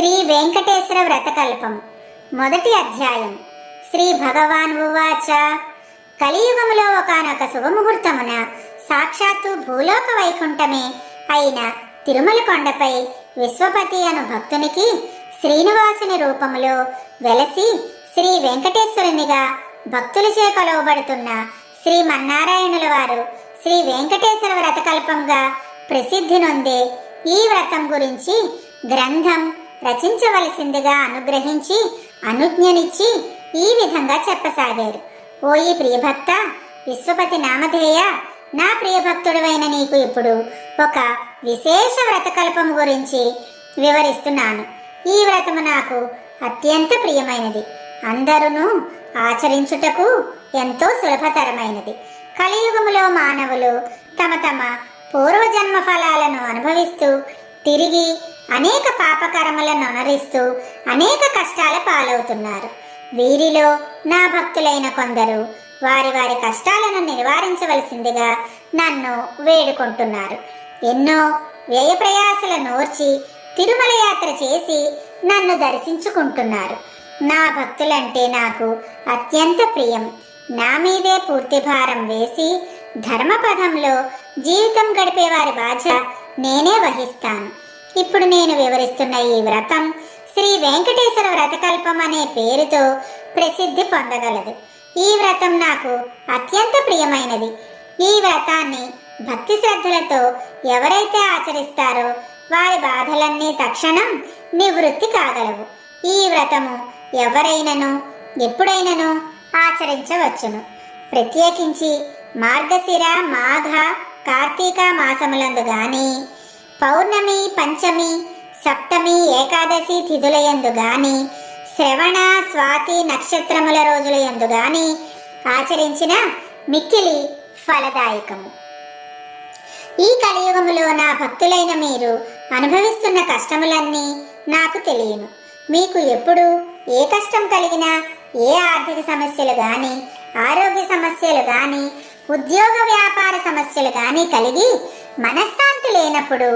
శ్రీ వెంకటేశ్వర వ్రతకల్పం మొదటి అధ్యాయం. శ్రీ భగవాన్ ఉవాచ. కలియుగములో ఒకానొక శుభముహూర్తమున సాక్షాత్తు భూలోక వైకుంఠమే అయిన తిరుమల కొండపై విశ్వపతి అను భక్తునికి శ్రీనివాసుని రూపములో వెలసి శ్రీ వెంకటేశ్వరునిగా భక్తులచే కొలవబడుతున్న శ్రీమన్నారాయణుల వారు శ్రీ వెంకటేశ్వర వ్రతకల్పంగా ప్రసిద్ధి నొందే ఈ వ్రతం గురించి గ్రంథం రచించవలసిందిగా అనుగ్రహించి అనుజ్ఞనిచ్చి ఈ విధంగా చెప్పసాగారు. ఓయి ప్రియభక్త, విశ్వపతి నామధేయ, నా ప్రియభక్తుడవైన నీకు ఇప్పుడు ఒక విశేష వ్రతకల్పం గురించి వివరిస్తున్నాను. ఈ వ్రతము నాకు అత్యంత ప్రియమైనది, అందరూ ఆచరించుటకు ఎంతో సులభతరమైనది. కలియుగములో మానవులు తమ తమ పూర్వజన్మ ఫలాలను అనుభవిస్తూ తిరిగి అనేక పాపకర్మలను అనురిస్తూ అనేక కష్టాల పాలవుతున్నారు. వీరిలో నా భక్తులైన కొందరు వారి వారి కష్టాలను నివారించవలసిందిగా నన్ను వేడుకుంటున్నారు. ఎన్నో వ్యయ ప్రయాసల నోర్చి తిరుమల యాత్ర చేసి నన్ను దర్శించుకుంటున్నారు. నా భక్తులంటే నాకు అత్యంత ప్రియం. నా మీదే పూర్తి భారం వేసి ధర్మపథంలో జీవితం గడిపే వారి బాధ్యత నేనే వహిస్తాను. ఇప్పుడు నేను వివరిస్తున్న ఈ వ్రతం శ్రీ వెంకటేశ్వర వ్రతకల్పం అనే పేరుతో ప్రసిద్ధి పొందగలదు. ఈ వ్రతం నాకు అత్యంత ప్రియమైనది. ఈ వ్రతాన్ని భక్తి శ్రద్ధలతో ఎవరైతే ఆచరిస్తారో వారి బాధలన్నీ తక్షణం నివృత్తి కాగలవు. ఈ వ్రతము ఎవరైనను ఎప్పుడైనను ఆచరించవచ్చును. ప్రత్యేకించి మార్గశిర, మాఘ, కార్తీక మాసములందు గాని, పౌర్ణమి, పంచమి, సప్తమి, ఏకాదశి తిథులయందు గాని, శ్రవణ, స్వాతి నక్షత్రముల రోజుల యందు గాని ఆచరించిన మిక్కిలి ఫలదాయకము. ఈ కలియుగములో నా భక్తులైన మీరు అనుభవిస్తున్న కష్టములన్నీ నాకు తెలియను. మీకు ఎప్పుడు ఏ కష్టం కలిగినా, ఏ ఆర్థిక సమస్యలు గాని, ఆరోగ్య సమస్యలు గాని, ఉద్యోగ వ్యాపార సమస్యలు గాని కలిగి మనశ్శాంతి లేనప్పుడు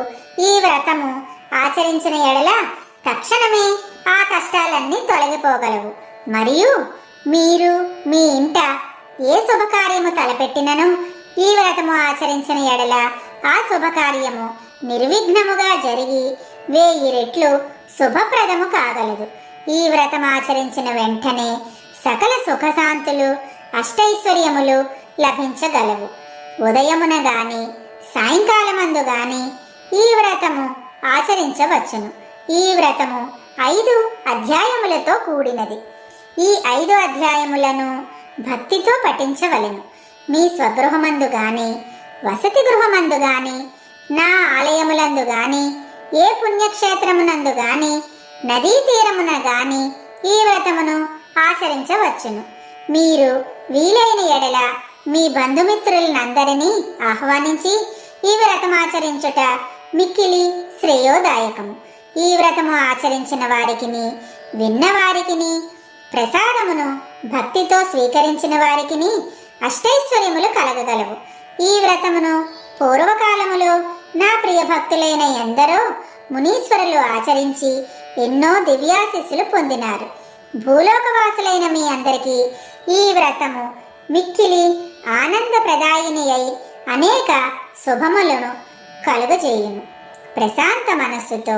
ఈ వ్రతము ఆచరించిన ఎడల తక్షణమే ఆ కష్టాలన్నీ తొలగిపోగలవు. మరియు మీరు మీ ఇంట ఏ శుభకార్యము తలపెట్టినను ఈ వ్రతము ఆచరించిన ఎడల ఆ శుభకార్యము నిర్విఘ్నముగా జరిగి 1000 రెట్లు శుభప్రదము కాగలదు. ఈ వ్రతం ఆచరించిన వెంటనే సకల సుఖశాంతులు, అష్టైశ్వర్యములు లభించగలవు. ఉదయమున గాని, సాయంకాలమందు గాని ఈ వ్రతము ఆచరించవచ్చును. ఈ వ్రతము 5 అధ్యాయములతో కూడినది. ఈ 5 అధ్యాయములను భక్తితో పఠించవలెను. మీ స్వగృహమందు గాని, వసతి గృహమందు గాని, నా ఆలయములందు గాని, ఏ పుణ్యక్షేత్రమునందు గాని, నదీ తీరమున గాని ఈ వ్రతమును ఆచరించవచ్చును. మీరు వీలైన ఎడల మీ బంధుమిత్రులనందరినీ ఆహ్వానించి ఈ వ్రతమాచరించుట మిక్కిలి శ్రేయోదాయకము. ఈ వ్రతము ఆచరించిన వారికిని, విన్నవారికిని, ప్రసాదమును భక్తితో స్వీకరించిన వారికిని అష్టైశ్వర్యములు కలగగలవు. ఈ వ్రతమును పూర్వకాలములో నా ప్రియ భక్తులైన ఎందరో మునీశ్వరులు ఆచరించి ఎన్నో దివ్యాశిస్సులు పొందినారు. భూలోకవాసులైన మీ అందరికీ ఈ వ్రతము మిక్కిలి ఆనందప్రదాయిని అయి అనేక శుభములను కలుగజేయును. ప్రశాంత మనస్సుతో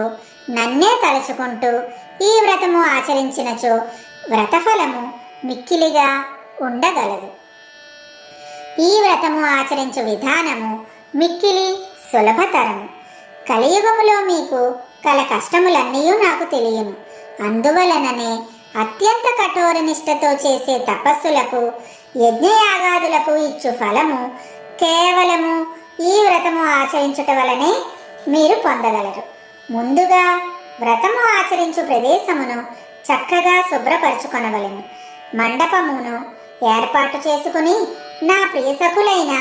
నన్నే తలుచుకుంటూ ఈ వ్రతము ఆచరించినచో వ్రతఫలము మిక్కిలిగా ఉండగలదు. ఈ వ్రతము ఆచరించు విధానము మిక్కిలి సులభతరము. కలియుగములో మీకు కల కష్టములన్నీ నాకు తెలియను. అందువలననే అత్యంత కఠోర నిష్ఠతో చేసే తపస్సులకు, యజ్ఞయాగాదులకు ఇచ్చు ఫలము కేవలము ఈ వ్రతము ఆచరించుట వలనే మీరు పొందగలరు. ముందుగా వ్రతము ఆచరించు ప్రదేశమును చక్కగా శుభ్రపరచుకొనవలెను. మండపమును ఏర్పాటు చేసుకుని నా ప్రియసకులైన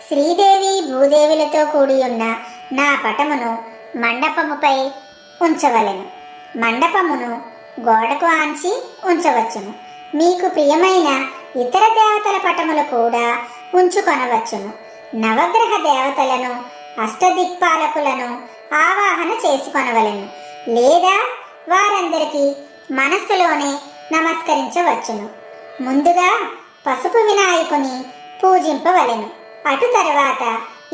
శ్రీదేవి, భూదేవులతో కూడి ఉన్న నా పటమును మండపముపై ఉంచవలెను. మండపమును గోడకు ఆంచి ఉంచవచ్చును. మీకు ప్రియమైన ఇతర దేవతల పటములు కూడా ఉంచుకొనవచ్చును. నవగ్రహ దేవతలను, అష్టదిక్పాలకులను ఆవాహన చేసుకొనవలెను. లేదా వారందరికీ మనస్సులోనే నమస్కరించవచ్చును. ముందుగా పసుపు వినాయకుని పూజింపవలెను. అటు తర్వాత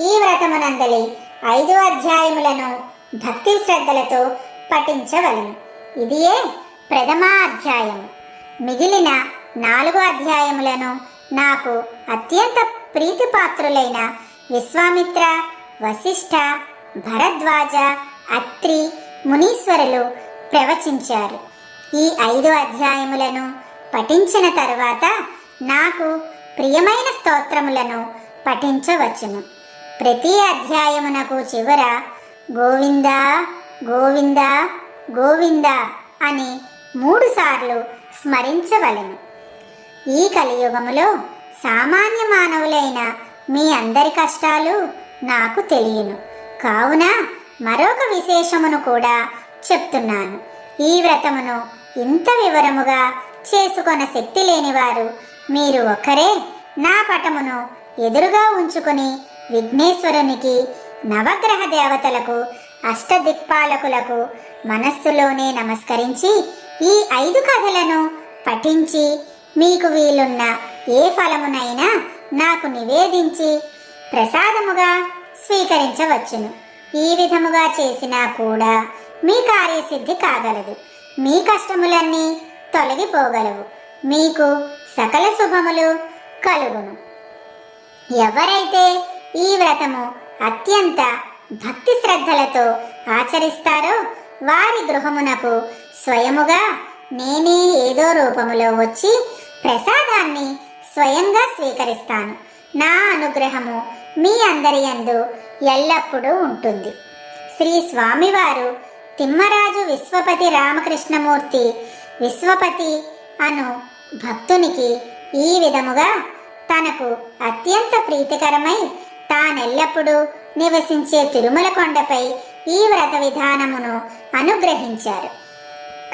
ఈ వ్రతమునందలి 5 అధ్యాయములను భక్తి శ్రద్ధలతో పఠించవలెను. ఇదియే ప్రథమ అధ్యాయము. మిగిలిన 4 అధ్యాయములను నాకు అత్యంత ప్రీతిపాత్రులైన విశ్వామిత్ర, వశిష్ఠ, భరద్వాజ, అత్రి మునీశ్వరులు ప్రవచించారు. ఈ 5 అధ్యాయములను పఠించిన తరువాత నాకు ప్రియమైన స్తోత్రములను పఠించవచ్చును. ప్రతి అధ్యాయమునకు చివర గోవింద గోవింద గోవింద అని 3 సార్లు స్మరించవలెను. ఈ కలియుగములో సామాన్య మానవులైన మీ అందరి కష్టాలు నాకు తెలియను. కావున మరొక విశేషమును కూడా చెప్తున్నాను. ఈ వ్రతమును ఇంత వివరముగా చేసుకొన శక్తి లేనివారు మీరు ఒక్కరే నా పటమును ఎదురుగా ఉంచుకొని విఘ్నేశ్వరునికి, నవగ్రహ దేవతలకు, అష్టదిక్పాలకులకు మనస్సులోనే నమస్కరించి ఈ 5 కథలను పఠించి మీకు వీలున్న ఏ ఫలమునైనా నాకు నివేదించి ప్రసాదముగా స్వీకరించవచ్చును. ఈ విధముగా చేసినా కూడా మీ కార్యసిద్ధి కాగలదు. మీ కష్టములన్నీ తొలగిపోగలవు. మీకు సకల శుభములు కలుగును. ఎవరైతే ఈ వ్రతము అత్యంత భక్తి శ్రద్ధలతో ఆచరిస్తారో వారి గృహమునకు స్వయముగా నేనే ఏదో రూపములో వచ్చి ప్రసాదాన్ని స్వయంగా స్వీకరిస్తాను. నా అనుగ్రహము మీ అందరి యందు ఎల్లప్పుడూ ఉంటుంది. శ్రీ స్వామివారు తిమ్మరాజు విశ్వపతి రామకృష్ణమూర్తి విశ్వపతి అను భక్తునికి ఈ విధముగా తనకు అత్యంత ప్రీతికరమై తానెల్లప్పుడూ నివసించే తిరుమల కొండపై ఈ వ్రత విధానమును అనుగ్రహించారు.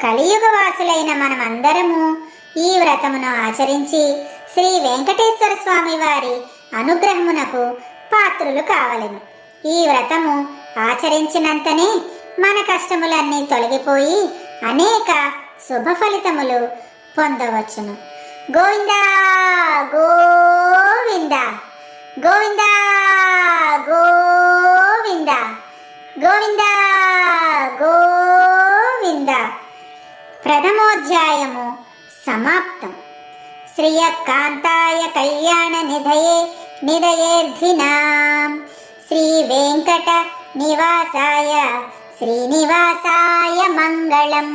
కలియుగ వాసులైన మనమందరము ఈ వ్రతమును ఆచరించి శ్రీ వెంకటేశ్వర స్వామి వారి అనుగ్రహమునకు పాత్రులు కావలెను. ఈ వ్రతము ఆచరించినంతనే మన కష్టములన్నీ తొలగిపోయి అనేక శుభ ఫలితములు పొందవచ్చును. గోవింద గోవింద గోవింద గోవింద గోవింద గోవింద. ప్రథమోధ్యాయము సమాప్తం. శ్రియకాంతాయ కళ్యాణ నిధయే నిధయేర్ధినాం శ్రీ వెంకట నివాసాయ శ్రీనివాసాయ మంగళం.